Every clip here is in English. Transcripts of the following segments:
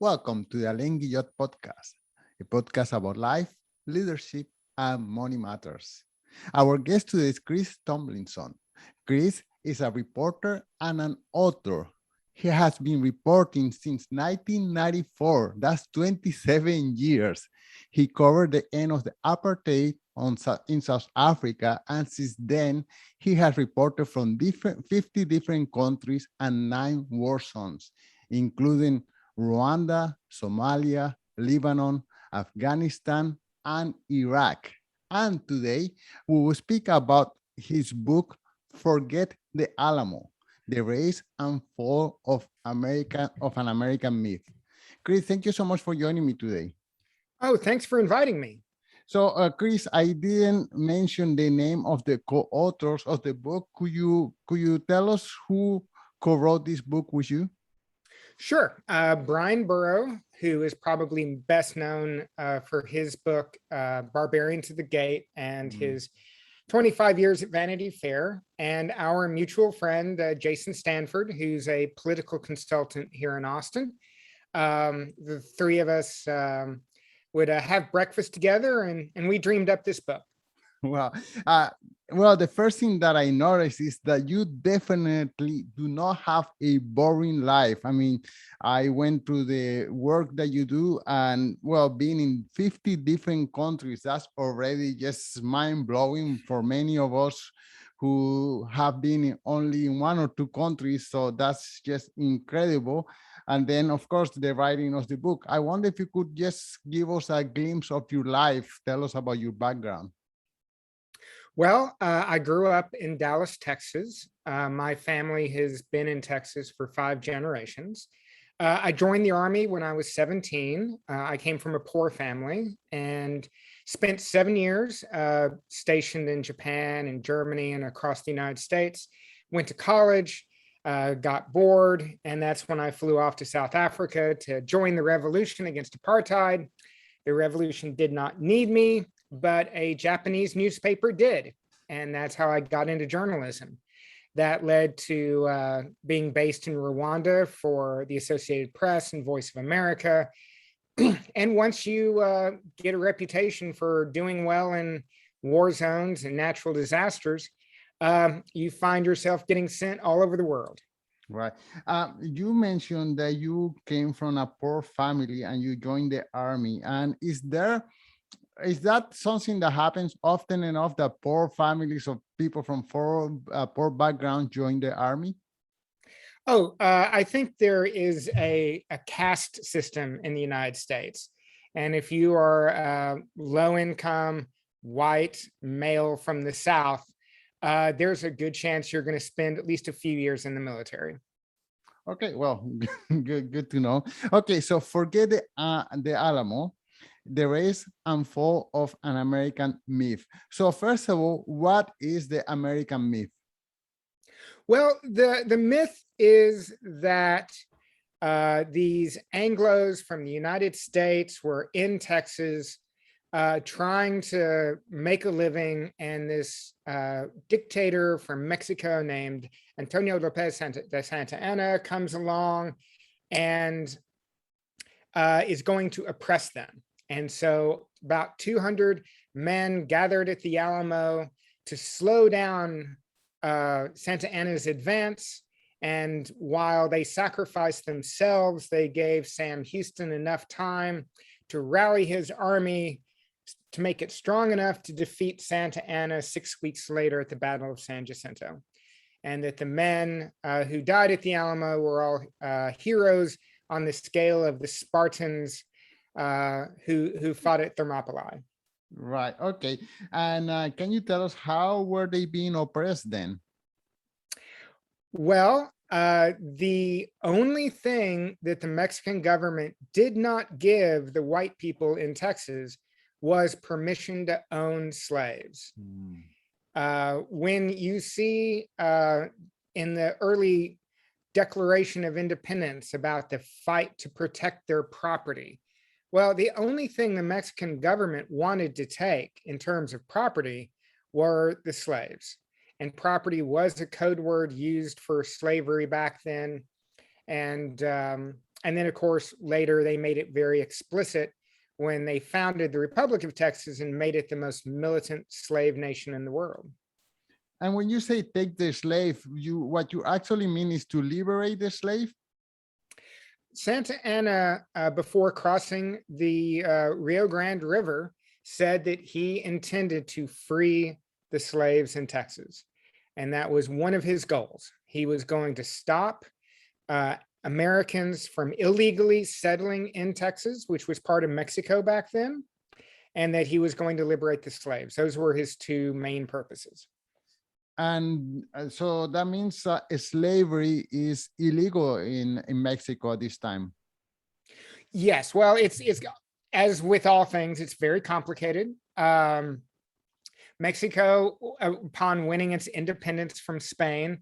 Welcome to the Alain Guillot podcast, a podcast about life, leadership, and money matters. Our guest today is Chris Tomlinson. Chris is a reporter and an author. He has been reporting since 1994. That's 27 years. He covered the end of the apartheid in South Africa, and since then, he has reported from 50 different countries and 9 war zones, including Rwanda, Somalia, Lebanon, Afghanistan, and Iraq. And today we will speak about his book, Forget the Alamo, The Rise and Fall of an American Myth. Chris, thank you so much for joining me today. Oh, thanks for inviting me. So, Chris, I didn't mention the name of the co-authors of the book. Could you tell us who co-wrote this book with you? Sure. Brian Burrow, who is probably best known for his book, Barbarian to the Gate, and his 25 years at Vanity Fair, and our mutual friend, Jason Stanford, who's a political consultant here in Austin. The three of us would have breakfast together, and we dreamed up this book. Well, uh, well, the first thing that I noticed is that you definitely do not have a boring life. I mean, I went through the work that you do, and well, being in 50 different countries, that's already just mind blowing for many of us who have been only in 1 or 2 countries. So that's just incredible. And then, of course, the writing of the book. I wonder if you could just give us a glimpse of your life, tell us about your background. Well, I grew up in Dallas, Texas. My family has been in Texas for 5 generations. I joined the Army when I was 17. I came from a poor family and spent 7 years stationed in Japan and Germany and across the United States. Went to college, got bored, and that's when I flew off to South Africa to join the revolution against apartheid. The revolution did not need me, but a Japanese newspaper did. And that's how I got into journalism. That led to being based in Rwanda for the Associated Press and Voice of America. And once you get a reputation for doing well in war zones and natural disasters, you find yourself getting sent all over the world. Right. You mentioned that you came from a poor family and you joined the army. And is that something that happens often enough that poor families of people from poor background join the army? Oh, I think there is a caste system in the United States. And if you are low income, white, male from the South, there's a good chance you're going to spend at least a few years in the military. Okay, well, good to know. Okay, so forget the Alamo, the rise and fall of an American myth. So first of all, what is the American myth? Well, the myth is that these Anglos from the United States were in Texas trying to make a living, and this dictator from Mexico named Antonio Lopez de Santa Anna comes along and is going to oppress them. And so about 200 men gathered at the Alamo to slow down Santa Anna's advance. And while they sacrificed themselves, they gave Sam Houston enough time to rally his army to make it strong enough to defeat Santa Anna 6 weeks later at the Battle of San Jacinto. And that the men who died at the Alamo were all heroes on the scale of the Spartans who fought at Thermopylae. Right. Okay. And can you tell us how were they being oppressed then? Well, the only thing that the Mexican government did not give the white people in Texas was permission to own slaves. When you see in the early Declaration of Independence about the fight to protect their property, well, the only thing the Mexican government wanted to take in terms of property were the slaves. And property was a code word used for slavery back then. And And then, of course, later they made it very explicit when they founded the Republic of Texas and made it the most militant slave nation in the world. And when you say take the slave, what you actually mean is to liberate the slave? Santa Anna, before crossing the Rio Grande River, said that he intended to free the slaves in Texas. And that was one of his goals. He was going to stop Americans from illegally settling in Texas, which was part of Mexico back then, and that he was going to liberate the slaves. Those were his two main purposes. And so that means slavery is illegal in Mexico at this time. Yes, well, it's as with all things, it's very complicated. Mexico, upon winning its independence from Spain,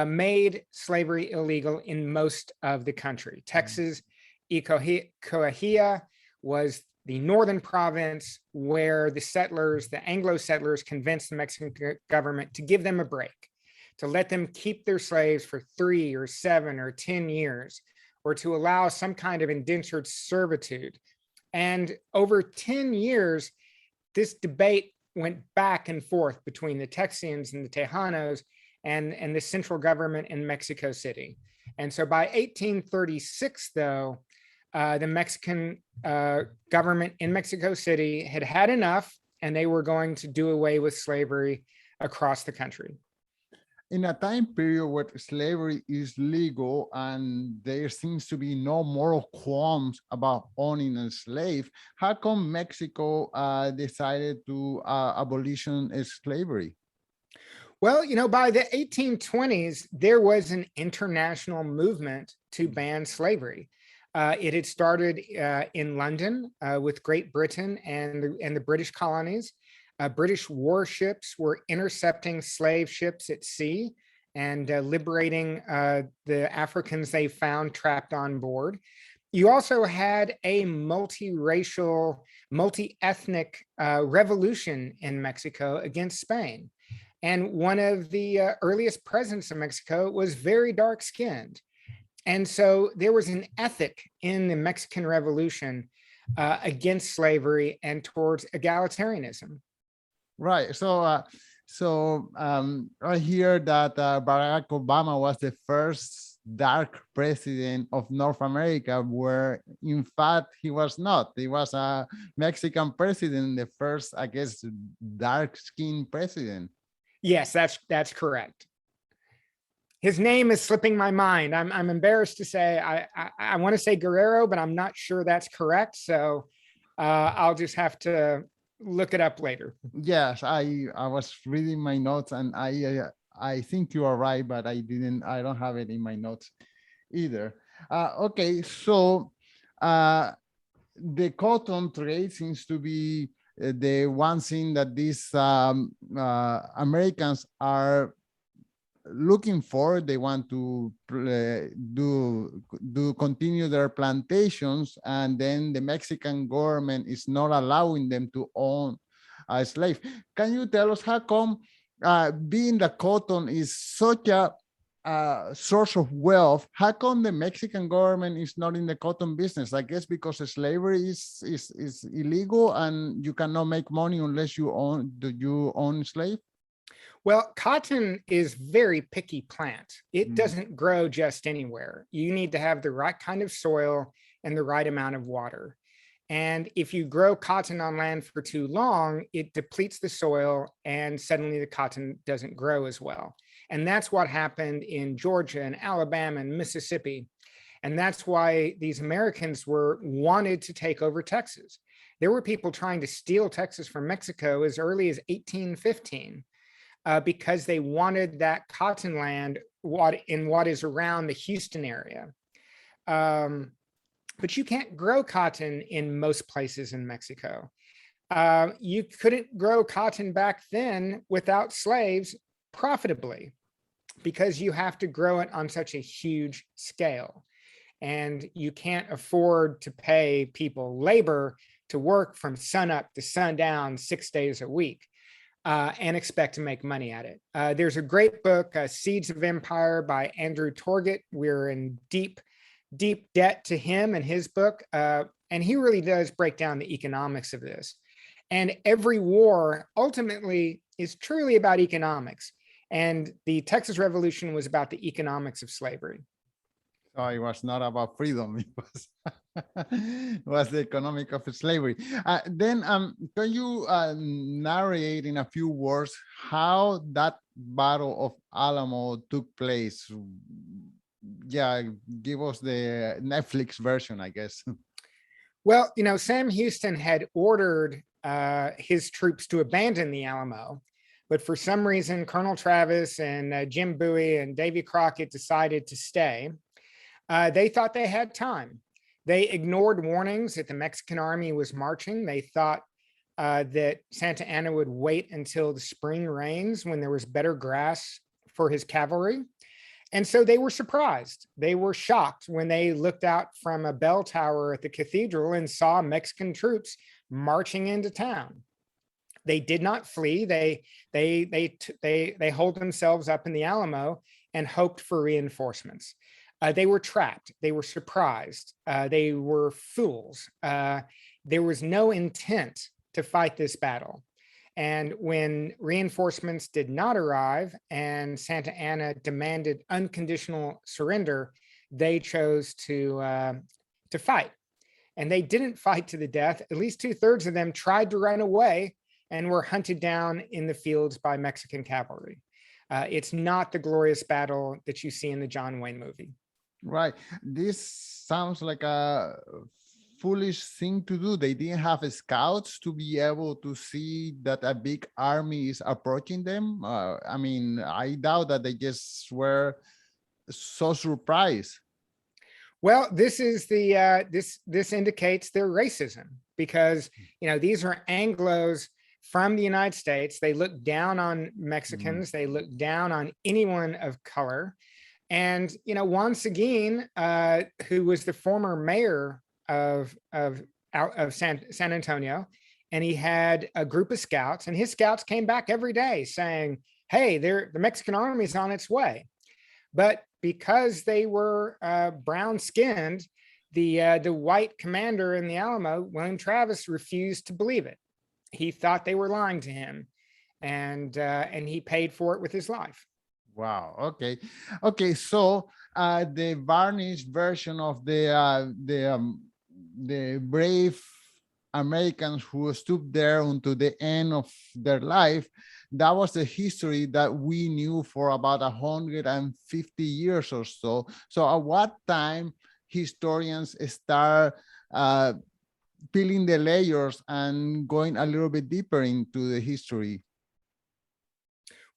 made slavery illegal in most of the country. Texas, Coahuila was the northern province where the settlers, the Anglo settlers, convinced the Mexican government to give them a break, to let them keep their slaves for 3 or 7 or 10 years, or to allow some kind of indentured servitude. And over 10 years, this debate went back and forth between the Texians and the Tejanos and the central government in Mexico City. And so by 1836, though, the Mexican government in Mexico City had had enough, and they were going to do away with slavery across the country. In a time period where slavery is legal and there seems to be no moral qualms about owning a slave, how come Mexico decided to abolish slavery? Well, by the 1820s, there was an international movement to ban slavery. It had started in London with Great Britain and the British colonies. British warships were intercepting slave ships at sea and liberating the Africans they found trapped on board. You also had a multiracial, multi-ethnic revolution in Mexico against Spain. And one of the earliest presidents of Mexico was very dark-skinned. And so there was an ethic in the Mexican Revolution against slavery and towards egalitarianism. Right. So, I hear that Barack Obama was the first dark president of North America, where in fact he was not. He was a Mexican president, the first, I guess, dark-skinned president. Yes, that's correct. His name is slipping my mind. I'm embarrassed to say. I want to say Guerrero, but I'm not sure that's correct. So I'll just have to look it up later. Yes, I was reading my notes, and I think you are right, but I don't have it in my notes either. Okay, so the cotton trade seems to be the one thing that these Americans are looking for. They want to continue their plantations, and then the Mexican government is not allowing them to own a slave. Can you tell us how come being the cotton is such a source of wealth, how come the Mexican government is not in the cotton business? I guess because slavery is illegal and you cannot make money unless you own slave. Well, cotton is very picky plant. It doesn't grow just anywhere. You need to have the right kind of soil and the right amount of water. And if you grow cotton on land for too long, it depletes the soil and suddenly the cotton doesn't grow as well. And that's what happened in Georgia and Alabama and Mississippi. And that's why these Americans wanted to take over Texas. There were people trying to steal Texas from Mexico as early as 1815 because they wanted that cotton land in what is around the Houston area. But you can't grow cotton in most places in Mexico. You couldn't grow cotton back then without slaves profitably because you have to grow it on such a huge scale. And you can't afford to pay people labor to work from sun up to sundown 6 days a week and expect to make money at it. There's a great book, Seeds of Empire by Andrew Torgett. We're in deep deep debt to him and his book. And he really does break down the economics of this. And every war ultimately is truly about economics. And the Texas Revolution was about the economics of slavery. So it was not about freedom. It was, it was the economic of slavery. Then can you narrate in a few words how that Battle of Alamo took place? Yeah, give us the Netflix version, I guess. Well, Sam Houston had ordered his troops to abandon the Alamo. But for some reason, Colonel Travis and Jim Bowie and Davy Crockett decided to stay. They thought they had time. They ignored warnings that the Mexican army was marching. They thought that Santa Anna would wait until the spring rains when there was better grass for his cavalry. And so they were surprised. They were shocked when they looked out from a bell tower at the cathedral and saw Mexican troops marching into town. They did not flee. They holed themselves up in the Alamo and hoped for reinforcements. They were trapped. They were surprised. They were fools. There was no intent to fight this battle. And when reinforcements did not arrive and Santa Anna demanded unconditional surrender, they chose to fight. And they didn't fight to the death. At least 2/3 of them tried to run away and were hunted down in the fields by Mexican cavalry. It's not the glorious battle that you see in the John Wayne movie. Right. This sounds like a foolish thing to do. They didn't have scouts to be able to see that a big army is approaching them. I mean, I doubt that they just were so surprised. Well, this is the this indicates their racism, because these are Anglos from the United States. They look down on Mexicans. They look down on anyone of color. And Juan Seguin, who was the former mayor of San Antonio, and he had a group of scouts, and his scouts came back every day saying, "Hey, the Mexican army is on its way." But because they were brown-skinned, the white commander in the Alamo, William Travis, refused to believe it. He thought they were lying to him, and he paid for it with his life. Wow. Okay. So the varnished version of the brave Americans who stood there until the end of their life, that was the history that we knew for about 150 years or so. So at what time historians start peeling the layers and going a little bit deeper into the history?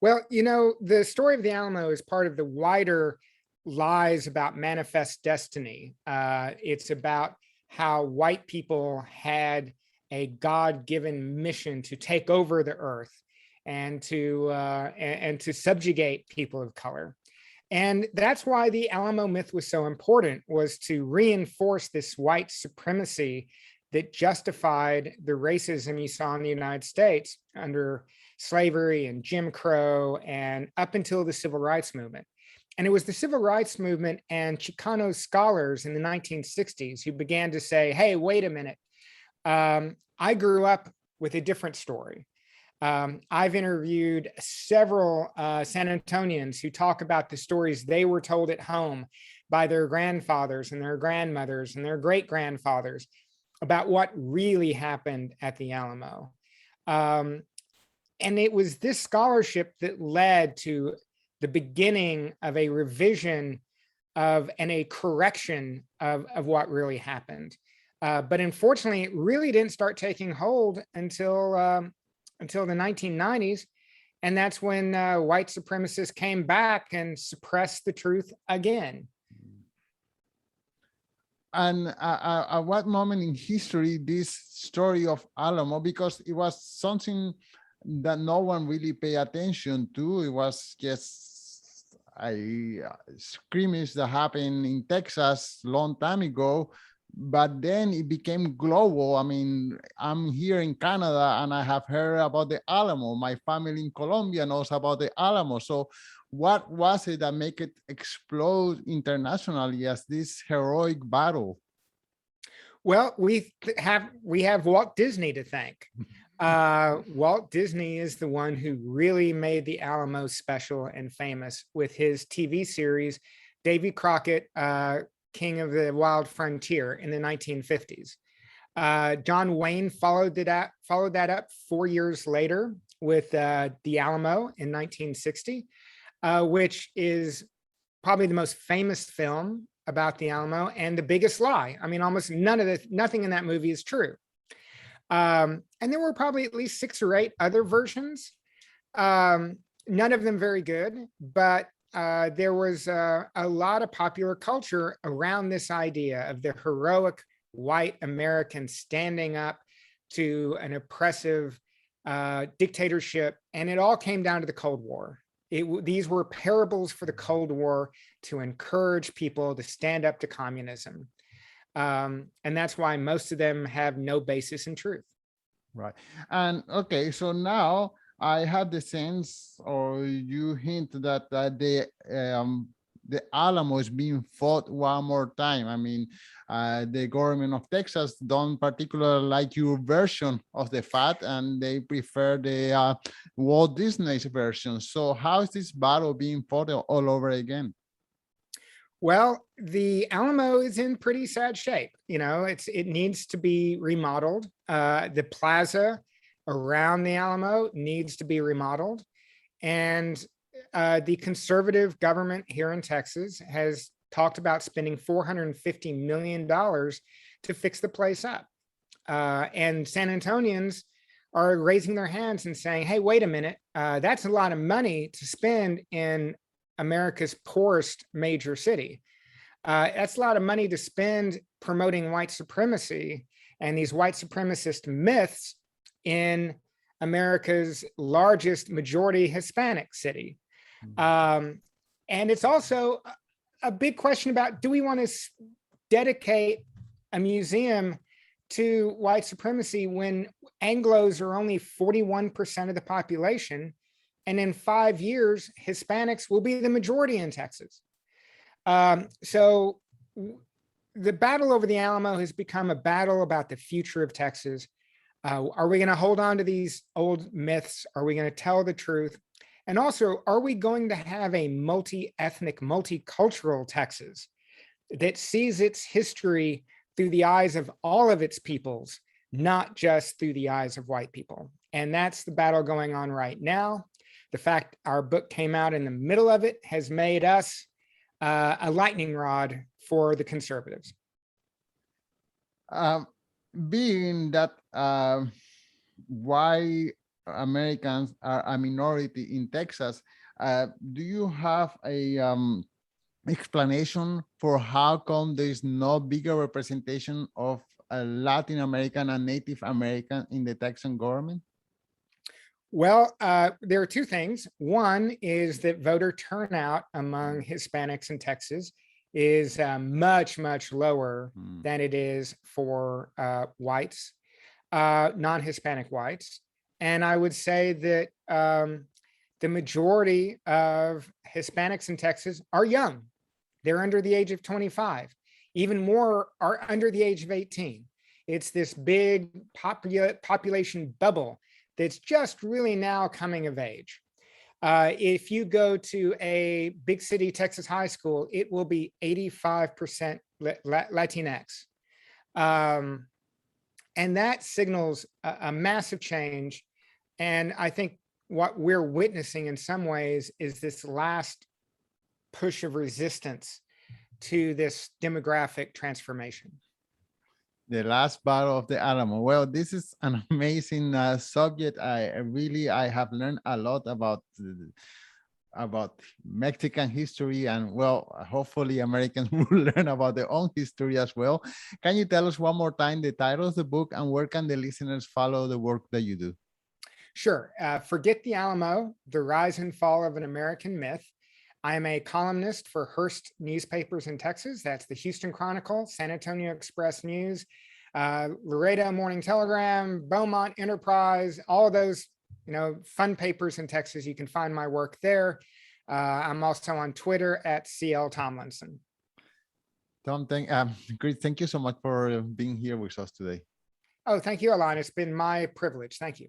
Well, the story of the Alamo is part of the wider lies about manifest destiny. It's about how white people had a God-given mission to take over the earth and to subjugate people of color. And that's why the Alamo myth was so important, was to reinforce this white supremacy that justified the racism you saw in the United States under slavery and Jim Crow and up until the Civil Rights Movement. And it was the Civil Rights Movement and Chicano scholars in the 1960s who began to say, hey, wait a minute. I grew up with a different story. I've interviewed several San Antonians who talk about the stories they were told at home by their grandfathers and their grandmothers and their great-grandfathers about what really happened at the Alamo. And it was this scholarship that led to the beginning of a revision of and a correction of what really happened. But unfortunately, it really didn't start taking hold until the 1990s. And that's when white supremacists came back and suppressed the truth again. And at what moment in history this story of Alamo, because it was something that no one really paid attention to. It was just a skirmish that happened in Texas long time ago, but then it became global. I mean, I'm here in Canada and I have heard about the Alamo. My family in Colombia knows about the Alamo. So What was it that make it explode internationally as this heroic battle? Well, we have Walt Disney to thank. Walt Disney is the one who really made the Alamo special and famous with his TV series, Davy Crockett, King of the Wild Frontier in the 1950s. John Wayne followed that up 4 years later with The Alamo in 1960, which is probably the most famous film about the Alamo and the biggest lie. I mean, almost nothing in that movie is true. And there were probably at least 6 or 8 other versions. None of them very good, but there was a lot of popular culture around this idea of the heroic white American standing up to an oppressive dictatorship. And it all came down to the Cold War. These were parables for the Cold War to encourage people to stand up to communism. And that's why most of them have no basis in truth. Right. And okay, so now I have the sense, or you hint that the Alamo is being fought one more time. I mean, the government of Texas don't particularly like your version of the fact, and they prefer the Walt Disney's version. So how is this battle being fought all over again? Well, the Alamo is in pretty sad shape. It needs to be remodeled. The plaza around the Alamo needs to be remodeled. And the conservative government here in Texas has talked about spending $450 million to fix the place up. And San Antonians are raising their hands and saying, hey, wait a minute, that's a lot of money to spend in America's poorest major city. That's a lot of money to spend promoting white supremacy and these white supremacist myths in America's largest majority Hispanic city. And it's also a big question about, do we want to dedicate a museum to white supremacy when Anglos are only 41% of the population, and in 5 years, Hispanics will be the majority in Texas? So the battle over the Alamo has become a battle about the future of Texas. Are we going to hold on to these old myths? Are we going to tell the truth? And also, are we going to have a multi-ethnic, multicultural Texas that sees its history through the eyes of all of its peoples, not just through the eyes of white people? And that's the battle going on right now. The fact our book came out in the middle of it has made us a lightning rod for the conservatives. Being that why Americans are a minority in Texas, do you have a explanation for how come there is no bigger representation of Latin American and Native American in the Texan government? Well, there are 2 things. One is that voter turnout among Hispanics in Texas is much, much lower than it is for whites, non-Hispanic whites. And I would say that the majority of Hispanics in Texas are young. They're under the age of 25. Even more are under the age of 18. It's this big population bubble that's just really now coming of age. If you go to a big city Texas high school, it will be 85% Latinx. And that signals a massive change. And I think what we're witnessing in some ways is this last push of resistance to this demographic transformation. The last battle of the Alamo. Well, this is an amazing subject. I have learned a lot about Mexican history, and well, hopefully Americans will learn about their own history as well. Can you tell us one more time the title of the book and where can the listeners follow the work that you do? Sure. Forget the Alamo, The Rise and Fall of an American Myth. I'm a columnist for Hearst newspapers in Texas. That's the Houston Chronicle, San Antonio Express News, Laredo Morning Telegram, Beaumont Enterprise, all of those, fun papers in Texas. You can find my work there. I'm also on Twitter at CL Tomlinson. Tom, Chris, thank you so much for being here with us today. Oh, thank you, Alon. It's been my privilege. Thank you.